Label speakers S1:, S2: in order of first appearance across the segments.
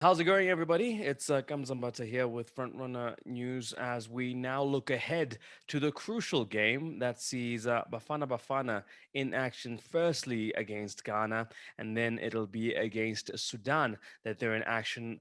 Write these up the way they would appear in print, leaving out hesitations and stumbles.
S1: How's it going, everybody? It's Kamzambata here with Frontrunner News as we now look ahead to the crucial game that sees Bafana Bafana in action, firstly against Ghana, and then it'll be against Sudan that they're in action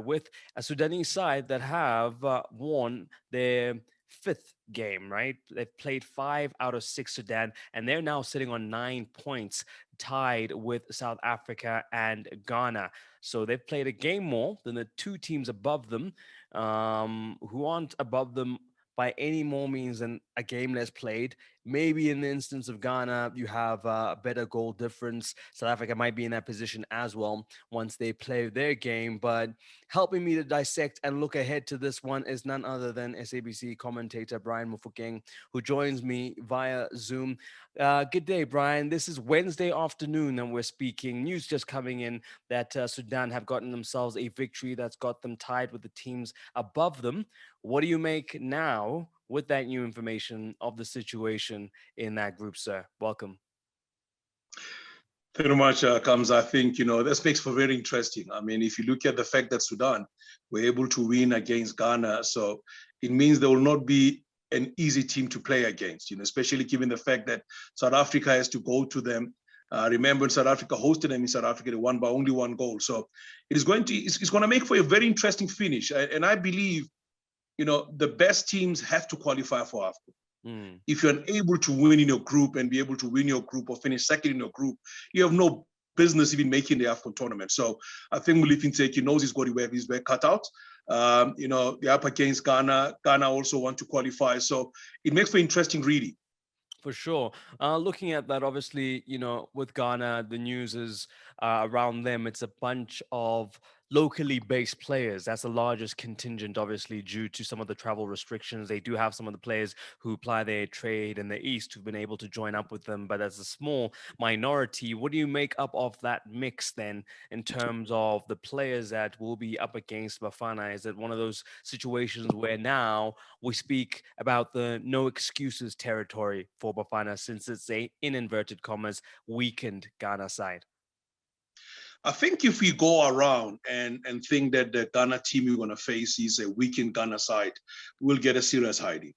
S1: with a Sudanese side that have won their fifth game, right? They've played 5 out of 6 Sudan, and they're now sitting on 9 points, tied with South Africa and Ghana. So they've played a game more than the two teams above them, who aren't above them by any more means than a game less played. Maybe in the instance of Ghana, you have a better goal difference. South Africa might be in that position as well once they play their game. But helping me to dissect and look ahead to this one is none other than SABC commentator Brian Mofokeng, who joins me via Zoom. Good day, Brian. This is Wednesday afternoon, and we're speaking. News just coming in that Sudan have gotten themselves a victory that's got them tied with the teams above them. What do you make now with that new information of the situation in that group, sir? Welcome.
S2: Thank you very much, Kams. I think, this makes for very interesting. I mean, if you look at the fact that Sudan were able to win against Ghana, so it means there will not be an easy team to play against, especially given the fact that South Africa has to go to them. Remember, South Africa hosted them in South Africa, they won by only 1 goal. So it's going to make for a very interesting finish. And I believe, the best teams have to qualify for AFCON. If you're unable to win in your group and be able to win your group or finish second in your group, you have no business even making the AFCON tournament. So I think Mofokeng knows he's got his work cut out. They're up against Ghana. Ghana also want to qualify. So it makes for interesting reading.
S1: For sure. Looking at that, obviously, with Ghana, the news is around them. It's a bunch of locally based players. That's the largest contingent, obviously, due to some of the travel restrictions. They do have some of the players who ply their trade in the East who've been able to join up with them, but as a small minority, what do you make up of that mix then in terms of the players that will be up against Bafana? Is it one of those situations where now we speak about the no excuses territory for Bafana since it's a, in inverted commas, weakened Ghana side?
S2: I think if we go around and think that the Ghana team we're going to face is a weakened Ghana side, we'll get a serious hiding.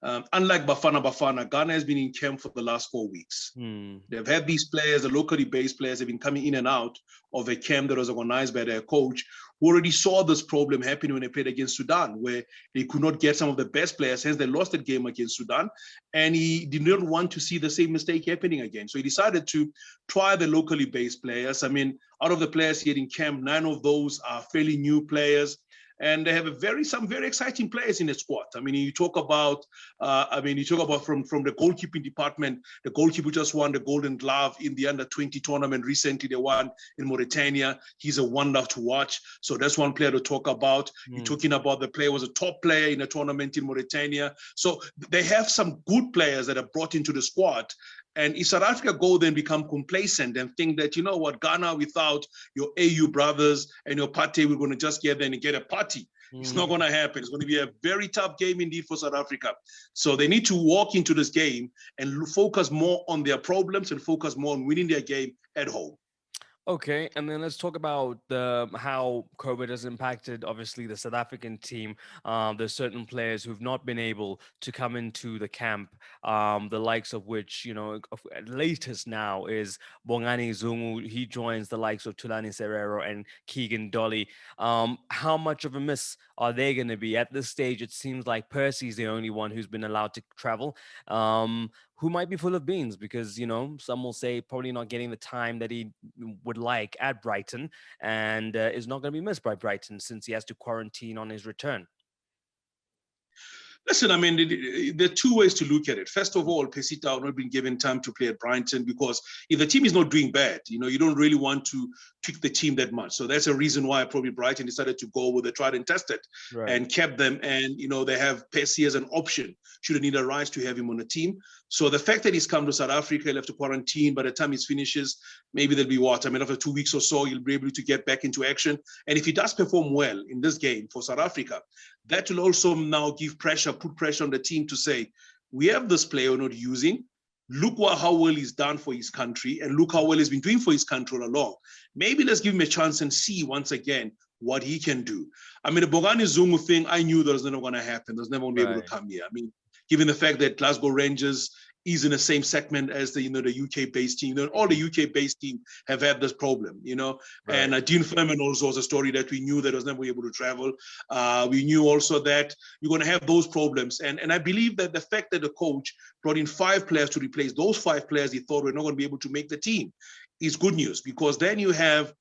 S2: Unlike Bafana Bafana, Ghana has been in camp for the last 4 weeks. They've had these players, the locally based players, have been coming in and out of a camp that was organized by their coach, who already saw this problem happen when they played against Sudan, where they could not get some of the best players, hence they lost that game against Sudan, and he did not want to see the same mistake happening again. So he decided to try the locally based players. I mean, out of the players here in camp, 9 of those are fairly new players. And they have some very exciting players in the squad. I mean, you talk about from the goalkeeping department. The goalkeeper just won the Golden Glove in the Under-20 tournament recently. They won in Mauritania. He's a wonder to watch. So that's one player to talk about. You're talking about the player was a top player in a tournament in Mauritania. So they have some good players that are brought into the squad. And if South Africa go then become complacent and think that, Ghana without your AU brothers and your party, we're going to just get there and get a party. It's not going to happen. It's going to be a very tough game indeed for South Africa. So they need to walk into this game and focus more on their problems and focus more on winning their game at home.
S1: Okay, and then let's talk about how COVID has impacted, obviously, the South African team. There's certain players who've not been able to come into the camp, the likes of which, latest now is Bongani Zungu. He joins the likes of Tulani Serero and Keegan Dolly. How much of a miss are they going to be? At this stage, it seems like Percy's the only one who's been allowed to travel. Who might be full of beans because, some will say probably not getting the time that he would like at Brighton and is not going to be missed by Brighton since he has to quarantine on his return.
S2: Listen, I mean, there are 2 ways to look at it. First of all, Pesita have not been given time to play at Brighton because if the team is not doing bad, you don't really want to tweak the team that much. So that's a reason why probably Brighton decided to go with the tried and tested and kept them. And, they have Pesci as an option should they need a rise to have him on the team. So the fact that he's come to South Africa, he'll have to quarantine. By the time he finishes, maybe there'll be what? I mean, after 2 weeks or so, he'll be able to get back into action. And if he does perform well in this game for South Africa, that will also now put pressure on the team to say, we have this player we're not using. look how well he's done for his country and look how well he's been doing for his country all along. Maybe let's give him a chance and see once again what he can do. I mean, the Bongani Zungu thing, I knew that was never going to happen. There's never going to be able to come here. I mean, given the fact that Glasgow Rangers is in the same segment as the UK-based team. All the UK-based teams have had this problem, Right. And Dean Furman also was a story that we knew that was never able to travel. We knew also that you're going to have those problems. And I believe that the fact that the coach brought in 5 players to replace those 5 players he thought were not going to be able to make the team is good news, because then you have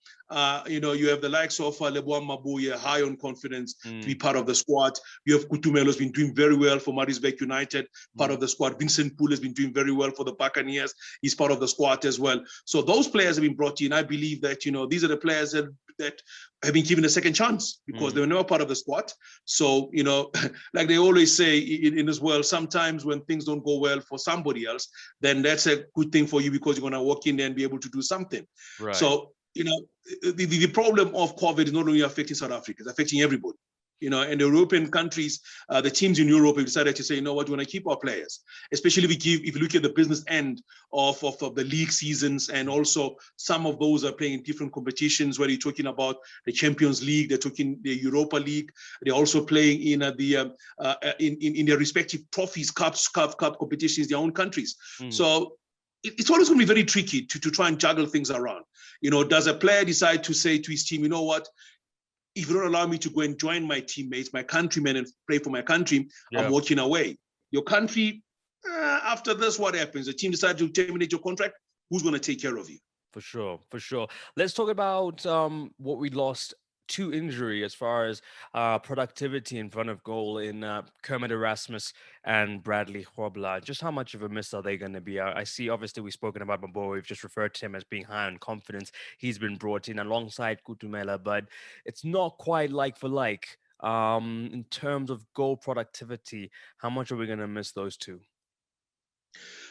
S2: you have the likes of Leboa Mabuya, high on confidence to be part of the squad. You have Kutumelo who's been doing very well for Maritzburg United, part of the squad. Vincent Poole has been doing very well for the Buccaneers. He's part of the squad as well. So those players have been brought in. I believe that, these are the players that have been given a second chance because they were never part of the squad. So, like they always say in this world, sometimes when things don't go well for somebody else, then that's a good thing for you because you're going to walk in there and be able to do something.
S1: Right.
S2: So, the problem of COVID is not only affecting South Africa, it's affecting everybody. And the European countries, the teams in Europe have decided to say, we want to keep our players, especially if you look at the business end of the league seasons, and also some of those are playing in different competitions, where you're talking about the Champions League, they're talking the Europa League, they're also playing in in their respective trophies, cup competitions, their own countries. So it's always going to be very tricky to try and juggle things around. Does a player decide to say to his team, what? If you don't allow me to go and join my teammates, my countrymen, and play for my country, I'm walking away. Your country, after this, what happens? The team decides to terminate your contract. Who's going to take care of you?
S1: For sure. Let's talk about what we lost to injury as far as productivity in front of goal in Kermit Erasmus and Bradley Hobla. Just how much of a miss are they going to be? I see, obviously, we've spoken about Mabo. We've just referred to him as being high on confidence. He's been brought in alongside Kutumela, but it's not quite like for like. In terms of goal productivity, how much are we going to miss those two?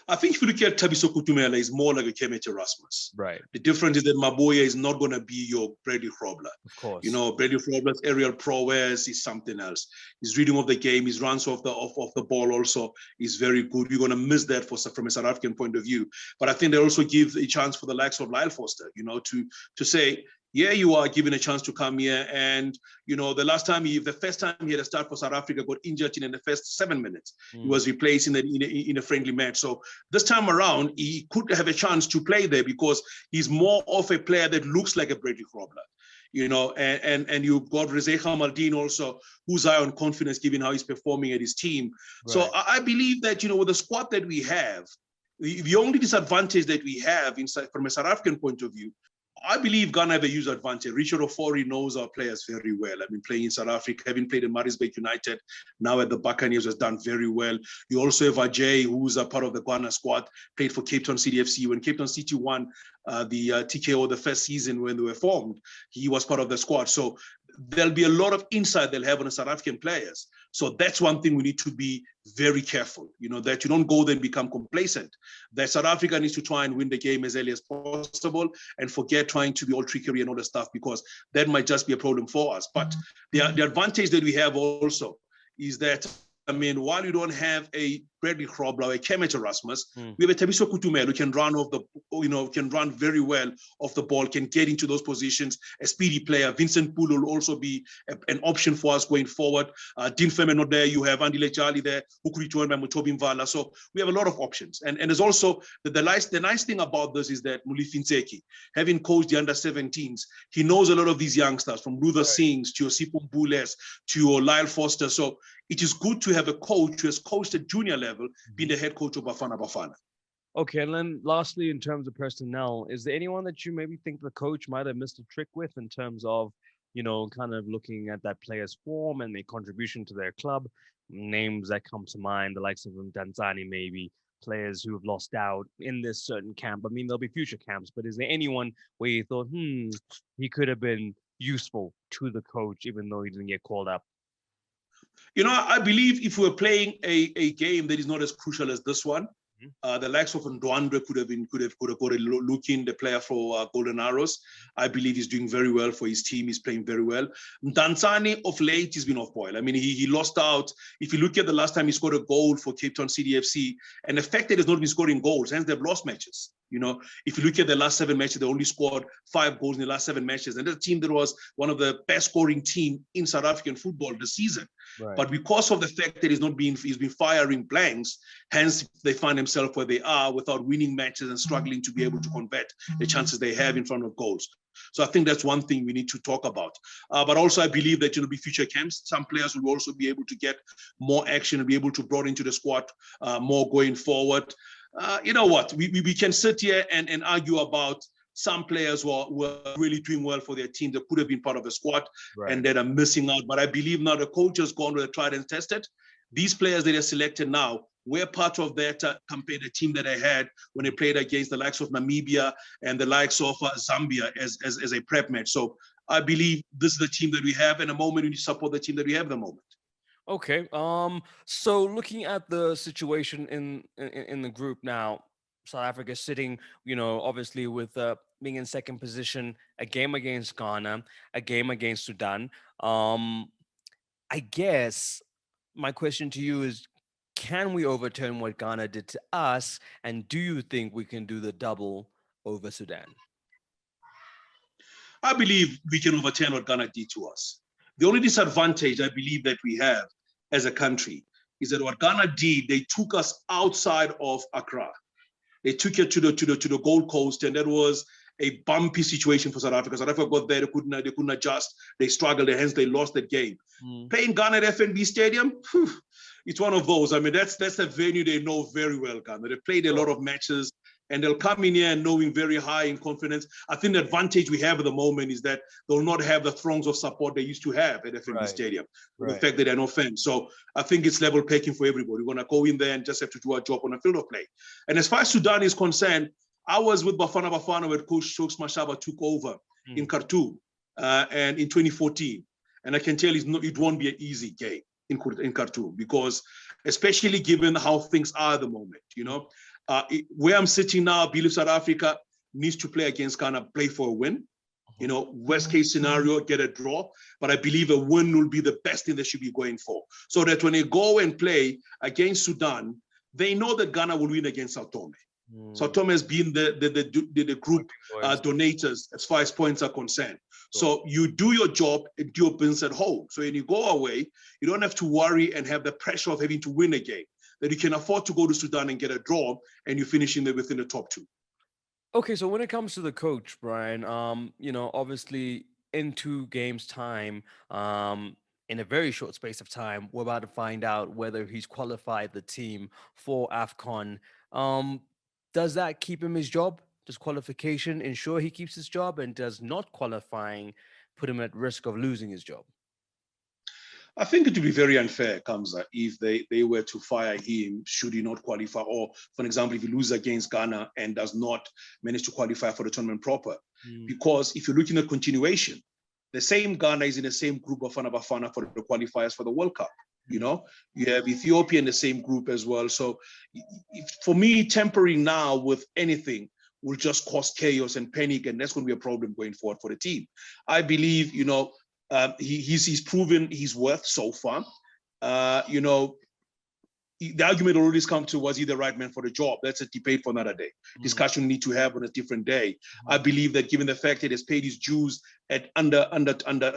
S2: I think if you look at Thabiso Kutumela, he's more like a Kemet Erasmus.
S1: Right.
S2: The difference is that Maboya is not going to be your Bradley Grobler.
S1: Of course.
S2: Bradley Grobler's aerial prowess is something else. His reading of the game, his runs off the ball also is very good. You're going to miss that from a South African point of view. But I think they also give a chance for the likes of Lyle Foster, to say, yeah, you are given a chance to come here. And, the first time he had a start for South Africa, got injured in the first 7 minutes. He was replaced in a friendly match. So this time around, he could have a chance to play there because he's more of a player that looks like a Bradley Grobler. And you've got Rezecha Maldin also, who's high on confidence given how he's performing at his team. Right. So I believe that, with the squad that we have, the only disadvantage that we have from a South African point of view, I believe Ghana have a huge advantage. Richard Ofori knows our players very well. I've been playing in South Africa, having played in Maritzburg United, now at the Buccaneers, has done very well. You also have Ajay, who's a part of the Ghana squad, played for Cape Town City FC. When Cape Town City won the TKO the first season when they were formed, he was part of the squad. So there'll be a lot of insight they'll have on the South African players. So that's one thing we need to be very careful, that you don't go there and become complacent. That South Africa needs to try and win the game as early as possible and forget trying to be all trickery and all that stuff, because that might just be a problem for us. But the advantage that we have also is that, while you don't have a Bradley Grobler or a Kemet Erasmus, we have a Thabiso Kutumela who can run can run very well off the ball, can get into those positions, a speedy player. Vincent Poole will also be an option for us going forward. Dean Furman not there. You have Andile Jali there, who could be joined by Mutobi Mvala. So we have a lot of options. And there's also the nice thing about this is that Mulifi Ntseki, having coached the under-17s, he knows a lot of these youngsters, from Luther Sings to Sipho Mbules to Lyle Foster. So it is good to have a coach who has coached at junior level, being the head coach of Bafana Bafana.
S1: Okay, and then lastly, in terms of personnel, is there anyone that you maybe think the coach might have missed a trick with in terms of, kind of looking at that player's form and their contribution to their club? Names that come to mind, the likes of Danzani, maybe, players who have lost out in this certain camp. There'll be future camps, but is there anyone where you thought, he could have been useful to the coach, even though he didn't get called up?
S2: I believe if we're playing a game that is not as crucial as this one,
S1: Mhm.
S2: The likes of Ndwandwe could have got a look in, the player for Golden Arrows. I believe he's doing very well for his team. He's playing very well. Dansani of late has been off boil. I mean, he lost out. If you look at the last time he scored a goal for Cape Town CDFC, and the fact that he's not been scoring goals, hence they've lost matches. If you look at the last 7 matches, they only scored 5 goals in the last 7 matches. And that's a team that was one of the best scoring team in South African football this season.
S1: Right.
S2: But because of the fact that he's been firing blanks, hence they find themselves where they are without winning matches and struggling to be able to convert the chances they have in front of goals. So I think that's one thing we need to talk about. But also I believe that be future camps. Some players will also be able to get more action and be able to brought into the squad more going forward. You know what? We can sit here and argue about some players who are really doing well for their team that could have been part of the squad and that are missing out. But I believe now the coach has gone with a tried and tested. These players that are selected now were part of that campaign, the team that I had when they played against the likes of Namibia and the likes of Zambia as a prep match. So I believe this is the team that we have, and a moment we need to support the team that we have at the moment.
S1: Okay. So looking at the situation in the group now, South Africa sitting, obviously with being in second position, a game against Ghana, a game against Sudan. I guess my question to you is, can we overturn what Ghana did to us, and do you think we can do the double over Sudan?
S2: I believe we can overturn what Ghana did to us. The only disadvantage I believe that we have as a country is that what Ghana did, they took us outside of Accra. They took it to the Gold Coast, and that was a bumpy situation for South Africa. South Africa got there, they couldn't adjust, they struggled, and hence they lost that game. Playing Ghana at FNB Stadium, it's one of those. I mean, that's a venue they know very well, Ghana. They played a lot of matches, and they'll come in here knowing very high in confidence. I think the advantage we have at the moment is that they'll not have the throngs of support they used to have at FNB Stadium, the fact that they're no fans. So I think it's level picking for everybody. We're going to go in there and just have to do our job on the field of play. And as far as Sudan is concerned, I was with Bafana Bafana when Coach Stokes Mashaba took over in Khartoum and in 2014. And I can tell it won't be an easy game in Khartoum, because especially given how things are at the moment, where I'm sitting now, I believe South Africa needs to play against Ghana, play for a win. Worst case scenario, get a draw. But I believe a win will be the best thing they should be going for. So that when they go and play against Sudan, they know that Ghana will win against Sao Tome. Sao Tome has been the group donators as far as points are concerned. So you do your job and do your business at home. So when you go away, you don't have to worry and have the pressure of having to win a game. That you can afford to go to Sudan and get a draw, and you finish within the top 2.
S1: Okay, so when it comes to the coach, Brian, obviously in 2 games time, in a very short space of time, we're about to find out whether he's qualified the team for AFCON. Does that keep him his job? Does qualification ensure he keeps his job, and does not qualifying put him at risk of losing his job?
S2: I think it would be very unfair, Kamza, if they were to fire him should he not qualify, or, for example, if he loses against Ghana and does not manage to qualify for the tournament proper. Because if you're looking at continuation, the same Ghana is in the same group of Bafana Bafana for the qualifiers for the World Cup. You have Ethiopia in the same group as well. So for me, tempering now with anything will just cause chaos and panic, and that's going to be a problem going forward for the team. I believe, he's proven his worth so far. The argument always come to, was he the right man for the job? That's a debate for another day. Discussion we need to have on a different day. I believe that given the fact that he's paid his dues at under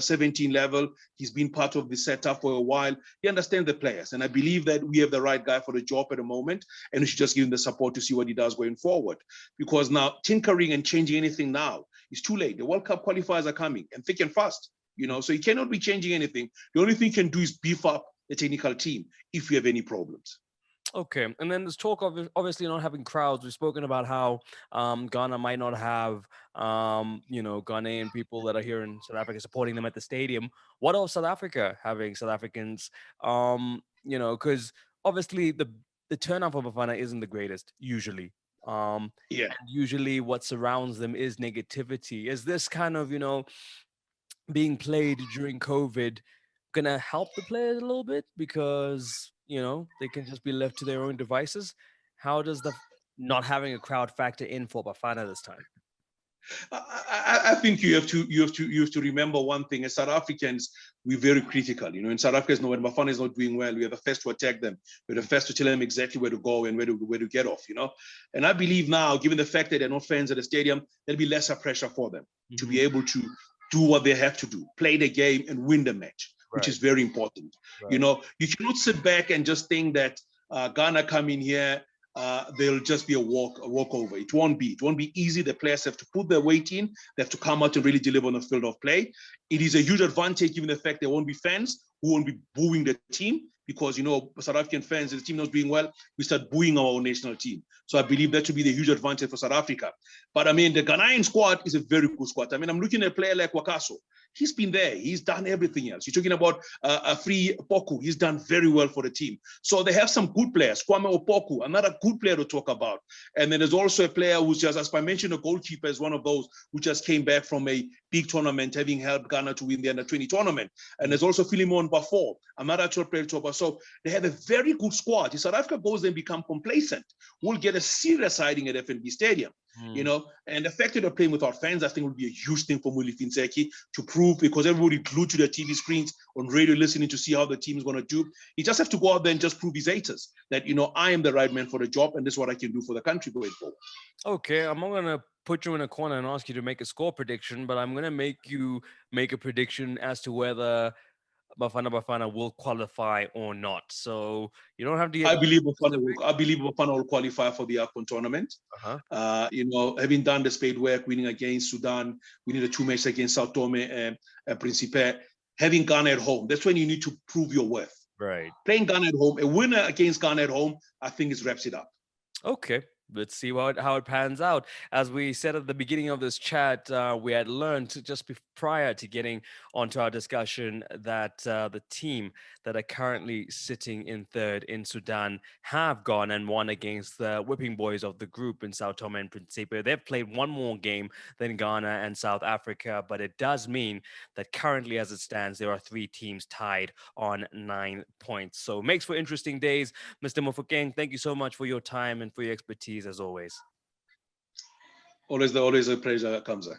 S2: 17 level, he's been part of the setup for a while. He understands the players, and I believe that we have the right guy for the job at the moment, and we should just give him the support to see what he does going forward. Because now tinkering and changing anything now is too late. The World Cup qualifiers are coming, and thick and fast. So you cannot be changing anything. The only thing you can do is beef up the technical team if you have any problems.
S1: Okay, and then there's talk of obviously not having crowds. We've spoken about how Ghana might not have Ghanaian people that are here in South Africa supporting them at the stadium. What of South Africa having South Africans? Because obviously the turnout for Bafana isn't the greatest usually.
S2: Yeah.
S1: And usually what surrounds them is negativity. Is this kind of being played during COVID gonna help the players a little bit, because they can just be left to their own devices? How does the not having a crowd factor in for Bafana this time?
S2: I think you have to remember one thing. As South Africans, we're very critical. In South Africa, when Bafana is not doing well, we are the first to attack them. We're the first to tell them exactly where to go and where to get off. And I believe now, given the fact that there are no fans at the stadium, there'll be lesser pressure for them to be able to do what they have to do, play the game and win the match, which
S1: Right.
S2: is very important.
S1: Right.
S2: You cannot sit back and just think that Ghana come in here, they'll just be a walkover. It won't be. It won't be easy. The players have to put their weight in. They have to come out and really deliver on the field of play. It is a huge advantage given the fact there won't be fans who won't be booing the team because, South African fans, if the team not doing well, we start booing our own national team. So I believe that should be the huge advantage for South Africa. But I mean, the Ghanaian squad is a very good squad. I mean, I'm looking at a player like Wakaso. He's been there. He's done everything else. You're talking about a free Poku. He's done very well for the team. So they have some good players. Kwame Opoku, another good player to talk about. And then there's also a player who's just, as I mentioned, a goalkeeper is one of those who just came back from a big tournament, having helped Ghana to win the under-20 tournament. And there's also Philemon Bafor, another actual player to talk about. So they have a very good squad. If South Africa goes there and become complacent, we'll get a serious siding at FNB Stadium. And the fact that they're playing without fans, I think will be a huge thing for Muli Finseki to prove, because everybody glued to their TV screens, on radio, listening to see how the team is going to do. He just have to go out there and just prove his haters that, I am the right man for the job and this is what I can do for the country going forward.
S1: Okay, I'm not going to put you in a corner and ask you to make a score prediction, but I'm going to make you make a prediction as to whether Bafana Bafana will qualify or not. So you don't have to get
S2: I believe Bafana will qualify for the AFCON tournament. Having done the spade work, winning against Sudan, winning the 2 matches against Sao Tome and Principe, having Ghana at home, that's when you need to prove your worth.
S1: Right.
S2: Playing Ghana at home, a winner against Ghana at home, I think it wraps it up.
S1: Okay. Let's see how it pans out. As we said at the beginning of this chat, we had learned just prior to getting onto our discussion that the team that are currently sitting in third in Sudan have gone and won against the whipping boys of the group in Sao Tome and Principe. They've played one more game than Ghana and South Africa, but it does mean that currently, as it stands, there are 3 teams tied on 9 points. So it makes for interesting days. Mr. Mofokeng, thank you so much for your time and for your expertise as always.
S2: Always a pleasure, Kamza.